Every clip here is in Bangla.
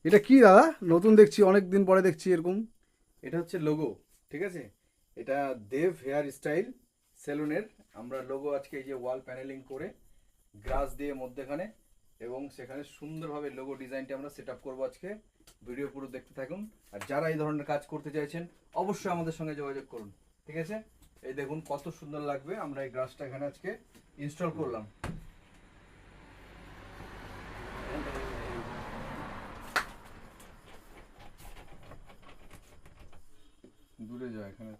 এটা কি দাদা? নতুন দেখছি, অনেক দিন পরে দেখছি এরকম। এটা হচ্ছে লোগো, ঠিক আছে? এটা দেব হেয়ার স্টাইল সেলুনের আমরা লোগো আজকে এই যে ওয়াল প্যানেলিং করে গ্রাস দিয়ে মধ্যেখানে এবং সেখানে সুন্দরভাবে লোগো ডিজাইনটা আমরা সেট আপ করবো আজকে। ভিডিও পুরো দেখতে থাকুন। আর যারা এই ধরনের কাজ করতে চাইছেন অবশ্যই আমাদের সঙ্গে যোগাযোগ করুন, ঠিক আছে? এই দেখুন কত সুন্দর লাগবে। আমরা এই গ্রাসটা এখানে আজকে ইনস্টল করলাম। দূরে যায় এখানে।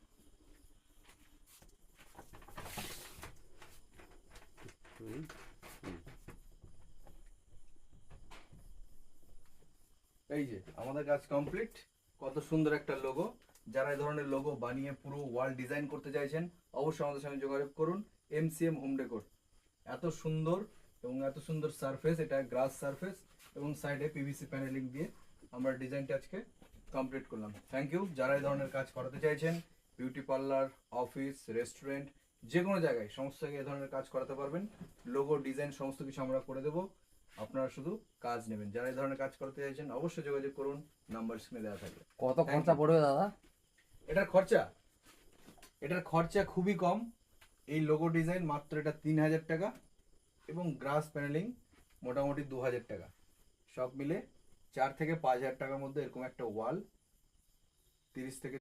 এই যে আমাদের কাজ কমপ্লিট। কত সুন্দর একটা লোগো। যারা এই ধরনের লোগো বানিয়ে পুরো ওয়াল ডিজাইন করতে চাইছেন অবশ্যই আমাদের সঙ্গে যোগাযোগ করুন। MCM home decor. এত সুন্দর এবং এত সুন্দর সারফেস, এটা গ্রাস সারফেস এবং সাইডে পিভিসি প্যানেলিং দিয়ে আমরা ডিজাইনটা আজকে কমপ্লিট করলাম। Thank you. যারা এই ধরনের কাজ করাতে চাইছেন, বিউটি পার্লার, অফিস, রেস্টুরেন্ট, যে কোনো জায়গায় সমস্ত জায়গায় এই ধরনের কাজ করাতে পারবেন। লোগো ডিজাইন সমস্ত কিছু আমরা করে দেবো, আপনারা শুধু কাজ নেবেন। যারা এই ধরনের কাজ করতে চাইছেন অবশ্যই যোগাযোগ করুন, নাম্বার স্ক্রিনে দেওয়া থাকবে। কত Thank খরচা you. পড়বে দাদা? এটার খরচা খুবই কম। এই লোগো ডিজাইন মাত্র এটা 3,000 টাকা এবং গ্রাস প্যানেলিং মোটামুটি 2,000 টাকা। সব মিলে 4 থেকে 5,000 টাকার মধ্যে এরকম একটা ওয়াল 30 থেকে